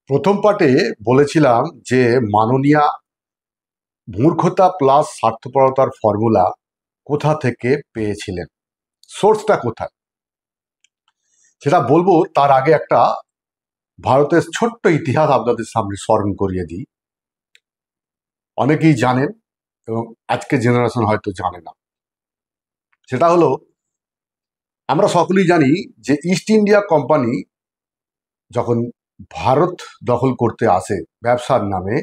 প্রথম পার্টে বলেছিলাম যে মাননীয়া মূর্খতা প্লাস স্বার্থপরতার ফর্মুলা কোথা থেকে পেয়েছিলেন, সোর্সটা কোথায় সেটা বলবো। তার আগে একটা ভারতের ছোট্ট ইতিহাস আপনাদের সামনে স্মরণ করিয়ে দিই। অনেকেই জানেন এবং আজকে জেনারেশন হয়তো জানে না। সেটা হলো, আমরা সকলেই জানি যে ইস্ট ইন্ডিয়া কোম্পানি যখন ভারত দখল করতে আসে ব্যবসার নামে,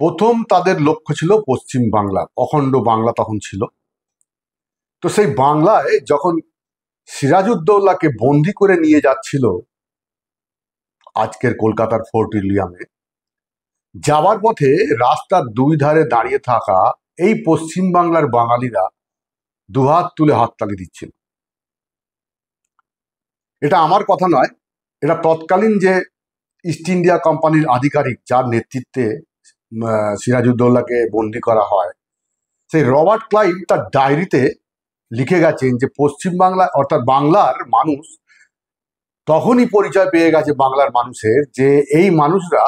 প্রথম তাদের লক্ষ্য ছিল পশ্চিম বাংলা, অখণ্ড বাংলা তখন ছিল। তো সেই বাংলায় যখন সিরাজউদ্দৌলাকে বন্দি করে নিয়ে যাচ্ছিল আজকের কলকাতার ফোর্ট উইলিয়ামে, যাওয়ার পথে রাস্তার দুই ধারে দাঁড়িয়ে থাকা এই পশ্চিম বাংলার বাঙালিরা দুহাত তুলে হাততালি দিচ্ছিল। এটা আমার কথা নয়, এটা তৎকালীন যে ইস্ট ইন্ডিয়া কোম্পানির আধিকারিক যার নেতৃত্বে সিরাজউদ্দৌলাকে বন্দি করা হয়, সেই রবার্ট ক্লাইভ তার ডায়েরিতে লিখে গেছেন যে পশ্চিম বাংলা অর্থাৎ বাংলার মানুষ তখনই পরিচয় পেয়ে গেছে বাংলার মানুষের, যে এই মানুষরা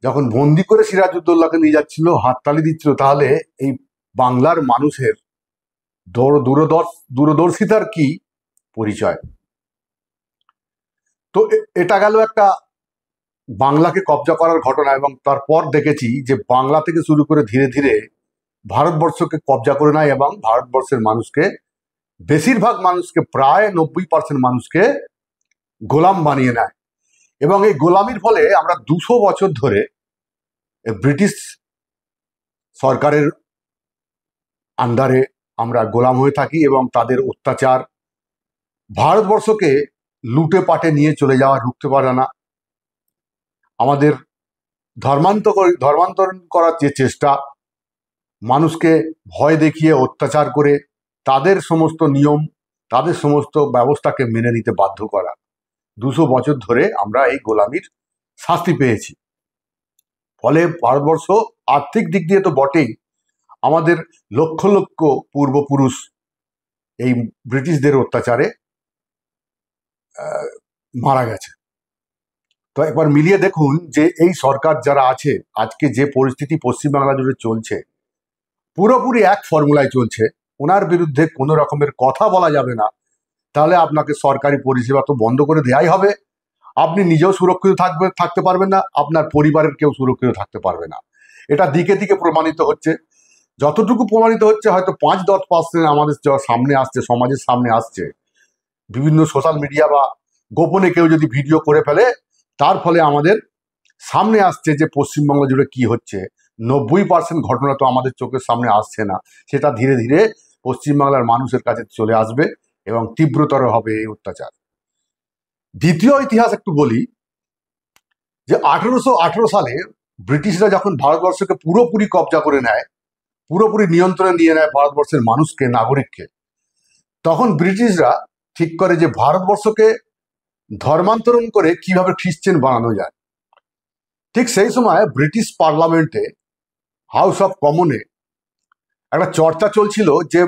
যখন বন্দি করে সিরাজউদ্দৌলাকে নিয়ে যাচ্ছিল, হাততালি দিচ্ছিল, তাহলে এই বাংলার মানুষের দূরদর্শিতার কি পরিচয়। তো এটা গেল একটা বাংলাকে কবজা করার ঘটনা। এবং তারপর দেখেছি যে বাংলা থেকে শুরু করে ধীরে ধীরে ভারতবর্ষকে কবজা করে নেয় এবং ভারতবর্ষের মানুষকে, বেশিরভাগ মানুষকে, প্রায় 90% মানুষকে গোলাম বানিয়ে নেয়। এবং এই গোলামির ফলে আমরা 200 বছর ধরে ব্রিটিশ সরকারের আন্ডারে আমরা গোলাম হয়ে থাকি এবং তাদের অত্যাচার, ভারতবর্ষকে লুটে পাটে নিয়ে চলে যাওয়া, রুখতে পারে না। আমাদের ধর্মান্তরণ করার যে চেষ্টা, মানুষকে ভয় দেখিয়ে অত্যাচার করে তাদের সমস্ত নিয়ম, তাদের সমস্ত ব্যবস্থাকে মেনে নিতে বাধ্য করা, 200 বছর ধরে আমরা এই গোলামির শাস্তি পেয়েছি। ফলে ভারতবর্ষ আর্থিক দিক দিয়ে তো বটেই, আমাদের লক্ষ লক্ষ পূর্বপুরুষ এই ব্রিটিশদের অত্যাচারে মারা গেছে। তো একবার মিলিয়ে দেখুন যে এই সরকার যারা আছে, আজকে যে পরিস্থিতি পশ্চিমবাংলা জুড়ে চলছে, পুরোপুরি এক ফর্মুলায় চলছে। ওনার বিরুদ্ধে কোনো রকমের কথা বলা যাবে না, তাহলে আপনাকে সরকারি পরিষেবা তো বন্ধ করে দেওয়াই হবে। আপনি নিজেও সুরক্ষিত থাকতে পারবেন না, আপনার পরিবারের কেউ সুরক্ষিত থাকতে পারবে না। এটা দিকে দিকে প্রমাণিত হচ্ছে। যতটুকু প্রমাণিত হচ্ছে, হয়তো 5-10% আমাদের সামনে আসছে, সমাজের সামনে আসছে, বিভিন্ন সোশ্যাল মিডিয়া বা গোপনে কেউ যদি ভিডিও করে ফেলে, তার ফলে আমাদের সামনে আসছে যে পশ্চিমবঙ্গ জুড়ে কি হচ্ছে। 90% ঘটনা তো আমাদের চোখের সামনে আসছে না, সেটা ধীরে ধীরে পশ্চিমবাংলার মানুষের কাছে চলে আসবে এবং তীব্রতর হবে এই অত্যাচার। দ্বিতীয় ইতিহাস একটু বলি, যে 1818 সালে ব্রিটিশরা যখন ভারতবর্ষকে পুরোপুরি কবজা করে নেয়, পুরোপুরি নিয়ন্ত্রণে নিয়ে নেয় ভারতবর্ষের মানুষকে, নাগরিককে, তখন ব্রিটিশরা ঠিক করে যে ভারতবর্ষকে ধর্মান্তরণ করে কিভাবে খ্রিস্টান বানানো যায়। ঠিক সেই সময় ব্রিটিশ পার্লামেন্টে, হাউস অফ কমনে একটা চর্চা চলছিল যে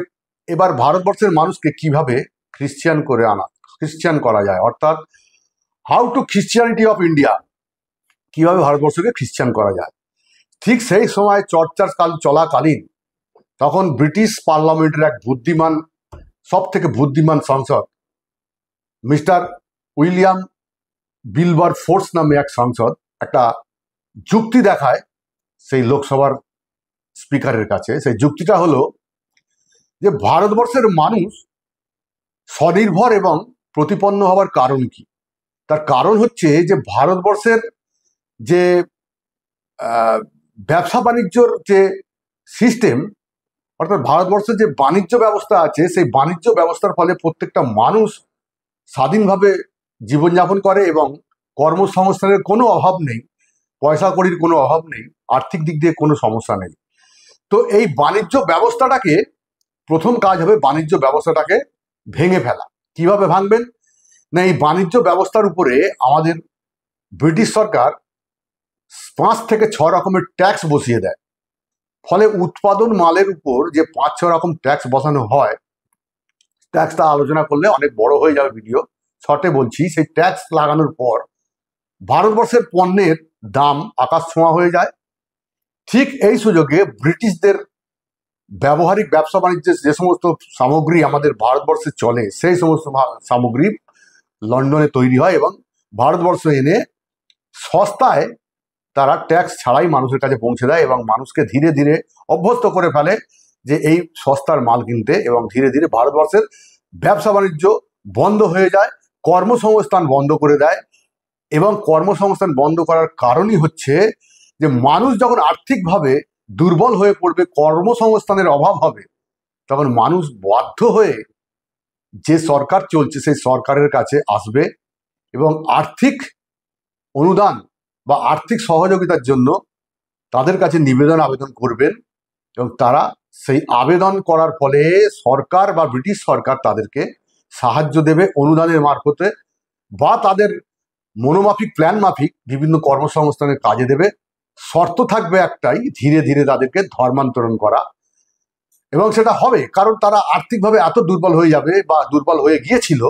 এবার ভারতবর্ষের মানুষকে কিভাবে খ্রিস্টান করা যায়, অর্থাৎ how to Christianity of India, কিভাবে ভারতবর্ষকে খ্রিস্টান করা যায়। ঠিক সেই সময় চর্চার চলাকালীন তখন ব্রিটিশ পার্লামেন্টের এক বুদ্ধিমান, সব থেকে বুদ্ধিমান সাংসদ মিস্টার উইলিয়াম বিলবার ফোর্স নামে এক সাংসদ একটা যুক্তি দেখায় সেই লোকসভার স্পিকারের কাছে। সেই যুক্তিটা হলো যে ভারতবর্ষের মানুষ স্বনির্ভর এবং প্রতিপন্ন হওয়ার কারণ কি। তার কারণ হচ্ছে যে ভারতবর্ষের যে ব্যবসা বাণিজ্যর যে সিস্টেম, অর্থাৎ ভারতবর্ষের যে বাণিজ্য ব্যবস্থা আছে, সেই বাণিজ্য ব্যবস্থার ফলে প্রত্যেকটা মানুষ স্বাধীনভাবে জীবনযাপন করে এবং কর্মসংস্থানের কোনো অভাব নেই, পয়সা কড়ির কোনো অভাব নেই, আর্থিক দিক দিয়ে কোনো সমস্যা নেই। তো এই বাণিজ্য ব্যবস্থাটাকে, প্রথম কাজ হবে বাণিজ্য ব্যবস্থাটাকে ভেঙে ফেলা। কিভাবে ভাঙবেন না, এই বাণিজ্য ব্যবস্থার উপরে আমাদের ব্রিটিশ সরকার 5 থেকে 6 রকমের ট্যাক্স বসিয়ে দেয়। ফলে উৎপাদন মালের উপর যে 5-6 রকম ট্যাক্স বসানো হয়, ট্যাক্সটা আলোচনা করলে অনেক বড় হয়ে যাবে ভিডিও, শর্টে বলছি। সেই ট্যাক্স লাগানোর পর ভারতবর্ষের পণ্যের দাম আকাশ ছোঁয়া হয়ে যায়। ঠিক এই সুযোগে ব্রিটিশদের ব্যবহারিক ব্যবসা বাণিজ্যের যে সমস্ত সামগ্রী আমাদের ভারতবর্ষে চলে, সেই সমস্ত সামগ্রী লন্ডনে তৈরি হয় এবং ভারতবর্ষ এনে সস্তায় তারা ট্যাক্স ছাড়াই মানুষের কাছে পৌঁছে দেয় এবং মানুষকে ধীরে ধীরে অভ্যস্ত করে ফেলে যে এই সস্তার মাল কিনতে, এবং ধীরে ধীরে ভারতবর্ষের ব্যবসা বাণিজ্য বন্ধ হয়ে যায়, কর্মসংস্থান বন্ধ করে দেয়। এবং কর্মসংস্থান বন্ধ করার কারণই হচ্ছে যে মানুষ যখন আর্থিকভাবে দুর্বল হয়ে পড়বে, কর্মসংস্থানের অভাব হবে, তখন মানুষ বাধ্য হয়ে যে সরকার চলছে সেই সরকারের কাছে আসবে এবং আর্থিক অনুদান বা আর্থিক সহযোগিতার জন্য তাদের কাছে আবেদন করবেন, এবং তারা সেই আবেদন করার ফলে সরকার বা ব্রিটিশ সরকার তাদেরকে সাহায্য দেবে অনুদানের মারফতে, বা তাদের মনোমাফিক প্ল্যান মাফিক বিভিন্ন কর্মসংস্থানের কাজে দেবে। শর্ত থাকবে একটাই, ধীরে ধীরে তাদেরকে ধর্মান্তরণ করা, এবং সেটা হবে কারণ তারা আর্থিকভাবে এত দুর্বল হয়ে যাবে বা দুর্বল হয়ে গিয়েছিল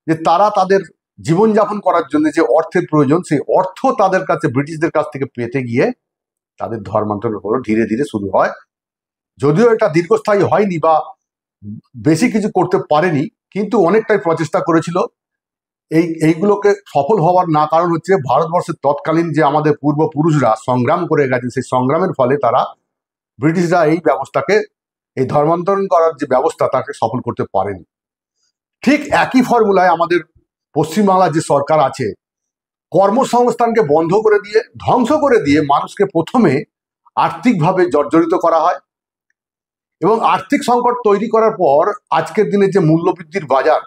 যে তারা তাদের জীবনযাপন করার জন্য যে অর্থের প্রয়োজন, সেই অর্থ তাদের কাছে ব্রিটিশদের কাছ থেকে পেতে গিয়ে তাদের ধর্মান্তরণ হলো ধীরে ধীরে শুরু হয়। যদিও এটা দীর্ঘস্থায়ী হয়নি বা বেশি কিছু করতে পারেনি, কিন্তু অনেকটাই প্রচেষ্টা করেছিল। এইগুলোকে সফল হওয়ার না কারণ হচ্ছে ভারতবর্ষের তৎকালীন যে আমাদের পূর্বপুরুষরা সংগ্রাম করে গেছেন, সেই সংগ্রামের ফলে তারা ব্রিটিশরা এই ব্যবস্থাকে, এই ধর্মান্তরণ করার যে ব্যবস্থা, তাকে সফল করতে পারেনি। ঠিক একই ফর্মুলায় আমাদের পশ্চিমবাংলার যে সরকার আছে, কর্মসংস্থানকে বন্ধ করে দিয়ে, ধ্বংস করে দিয়ে মানুষকে প্রথমে আর্থিকভাবে জর্জরিত করা হয়, এবং আর্থিক সংকট তৈরি করার পর আজকের দিনে যে মূল্যবৃদ্ধির বাজার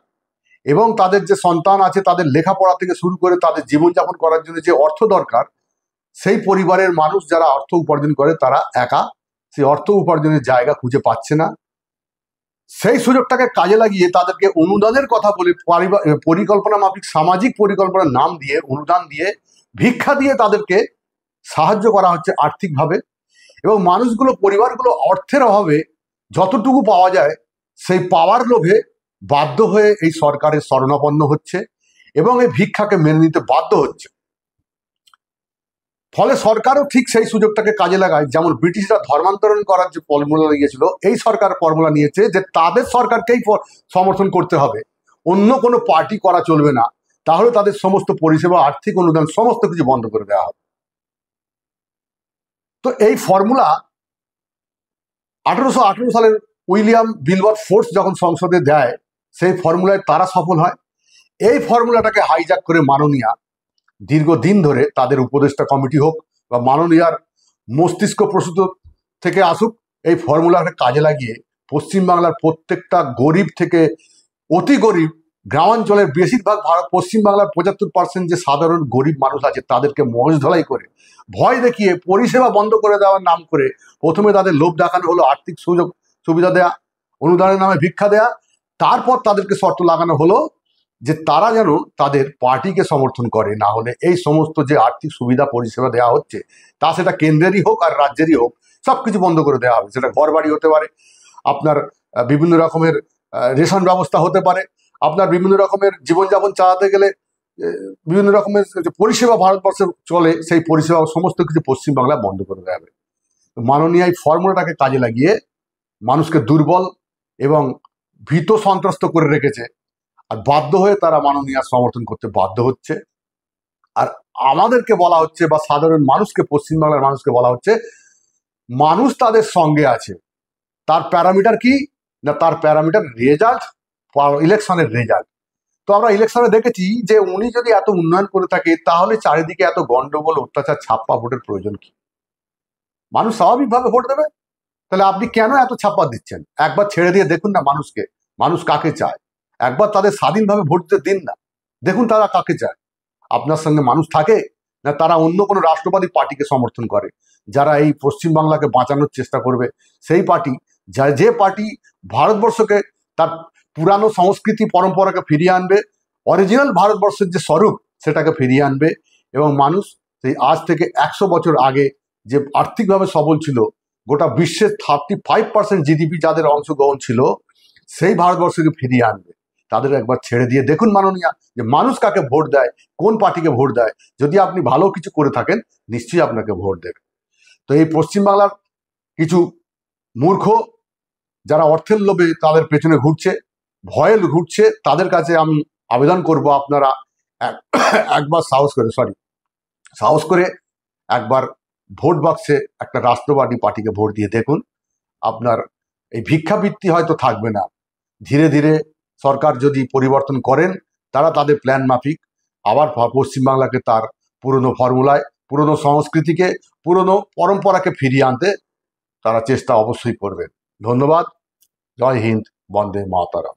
এবং তাদের যে সন্তান আছে তাদের লেখাপড়া থেকে শুরু করে তাদের জীবনযাপন করার জন্য যে অর্থ দরকার, সেই পরিবারের মানুষ যারা অর্থ উপার্জন করে তারা একা সেই অর্থ উপার্জনের জায়গা খুঁজে পাচ্ছে না। সেই সুযোগটাকে কাজে লাগিয়ে তাদেরকে অনুদানের কথা বলে, পরিকল্পনা মাফিক সামাজিক পরিকল্পনার নাম দিয়ে, অনুদান দিয়ে, ভিক্ষা দিয়ে তাদেরকে সাহায্য করা হচ্ছে আর্থিকভাবে, এবং মানুষগুলো, পরিবারগুলো অর্থের অভাবে যতটুকু পাওয়া যায় সেই পাওয়ার লোভে বাধ্য হয়ে এই সরকারের শরণাপন্ন হচ্ছে এবং এই ভিক্ষাকে মেনে নিতে বাধ্য হচ্ছে। ফলে সরকারও ঠিক সেই সুযোগটাকে কাজে লাগায়। যেমন ব্রিটিশরা ধর্মান্তরণ করার যে ফর্মুলা নিয়েছিল, এই সরকার ফর্মুলা নিয়েছে যে তাদের সরকারকেই সমর্থন করতে হবে, অন্য কোনো পার্টি করা চলবে না, তাহলে তাদের সমস্ত পরিষেবা, আর্থিক অনুদান, সমস্ত কিছু বন্ধ করে দেওয়া হবে। তো এই ফর্মুলা 1818 সালের উইলিয়াম বিলবার ফোর্স যখন সংসদে দেয়, সেই ফর্মুলায় তারা সফল হয়। এই ফর্মুলাটাকে হাইজ্যাক করে মাননীয়া দীর্ঘদিন ধরে তাদের উপদেষ্টা কমিটি হোক বা মাননীয়ার মস্তিষ্ক প্রসূত থেকে আসুক, এই ফর্মুলাকে কাজে লাগিয়ে পশ্চিমবাংলার প্রত্যেকটা গরিব থেকে অতি গরিব, গ্রামাঞ্চলের বেশিরভাগ পশ্চিমবাংলার 75% যে সাধারণ গরিব মানুষ আছে তাদেরকে মগজ ধলাই করে, ভয় দেখিয়ে, পরিষেবা বন্ধ করে দেওয়ার নাম করে প্রথমে তাদের লোভ দেখানো হলো আর্থিক সুযোগ সুবিধা দেয়া, অনুদানের নামে ভিক্ষা দেয়া, তারপর তাদেরকে শর্ত লাগানো হলো যে তারা যেন তাদের পার্টিকে সমর্থন করে, না হলে এই সমস্ত যে আর্থিক সুবিধা পরিষেবা দেওয়া হচ্ছে, তা সেটা কেন্দ্রেরই হোক আর রাজ্যেরই হোক, সবকিছু বন্ধ করে দেওয়া হবে। সেটা ঘর বাড়ি হতে পারে, আপনার বিভিন্ন রকমের রেশন ব্যবস্থা হতে পারে, আপনার বিভিন্ন রকমের জীবনযাপন চালাতে গেলে বিভিন্ন রকমের যে পরিষেবা ভারতবর্ষে চলে, সেই পরিষেবা সমস্ত কিছু পশ্চিমবাংলায় বন্ধ করে দেওয়া হবে। মাননীয় এই ফর্মুলাটাকে কাজে লাগিয়ে মানুষকে দুর্বল এবং ভীত সন্ত্রস্ত করে রেখেছে, আর বাধ্য হয়ে তারা মাননীয়ার সমর্থন করতে বাধ্য হচ্ছে। আর আমাদেরকে বলা হচ্ছে, বা সাধারণ মানুষকে, পশ্চিমবাংলার মানুষকে বলা হচ্ছে, মানুষ তাদের সঙ্গে আছে। তার প্যারামিটার কি না, তার প্যারামিটার রেজাল্ট, ইলেকশনের রেজাল্ট। তো আমরা ইলেকশনে দেখেছি যে উনি যদি এত উন্নয়ন করে থাকে, তাহলে চারিদিকে এত গন্ডগোল, অত্যাচার, ছাপ্পা ভোটের প্রয়োজন কি? মানুষ স্বাভাবিকভাবে ভোট দেবে, তাহলে আপনি কেন এত ছাপ্পা দিচ্ছেন? একবার ছেড়ে দিয়ে দেখুন না মানুষকে, মানুষ কাকে চায়। একবার তাদের স্বাধীনভাবে ভোট দিতে দিন না, দেখুন তারা কাকে চায়। আপনার সঙ্গে মানুষ থাকে না তারা অন্য কোনো রাষ্ট্রবাদী পার্টিকে সমর্থন করে, যারা এই পশ্চিমবাংলাকে বাঁচানোর চেষ্টা করবে, সেই পার্টি, যে পার্টি ভারতবর্ষকে তার পুরানো সংস্কৃতি পরম্পরাকে ফিরিয়ে আনবে, অরিজিনাল ভারতবর্ষের যে স্বরূপ সেটাকে ফিরিয়ে আনবে, এবং মানুষ সেই আজ থেকে 100 বছর আগে যে আর্থিকভাবে সবল ছিল, গোটা বিশ্বের 35% জিডিপি যাদের অংশগ্রহণ ছিল, সেই ভারতবর্ষকে ফিরিয়ে আনবে। তাদের একবার ছেড়ে দিয়ে দেখুন মাননীয়া, যে মানুষ কাকে ভোট দেয়, কোন পার্টিকে ভোট দেয়। যদি আপনি ভালো কিছু করে থাকেন নিশ্চয়ই আপনাকে ভোট দেবে। তো এই পশ্চিমবাংলার কিছু মূর্খ যারা অর্থের লোভে তাদের পেছনে ঘুরছে, ভয়ে ঘুরছে, তাদের কাছে আমি আবেদন করব আপনারা একবার সাহস করে একবার ভোট বাক্সে একটা রাষ্ট্রবাদী পার্টিকে ভোট দিয়ে দেখুন। আপনার এই ভিক্ষাবৃত্তি হয়তো থাকবে না, ধীরে ধীরে সরকার যদি পরিবর্তন করেন, তারা তাদের প্ল্যান মাফিক আবার পশ্চিমবাংলাকে তার পুরনো ফর্মুলায়, পুরনো সংস্কৃতিকে, পুরনো পরম্পরাকে ফিরিয়ে আনতে তারা চেষ্টা অবশ্যই করবেন। ধন্যবাদ। জয় হিন্দ, বন্দে মাতরম।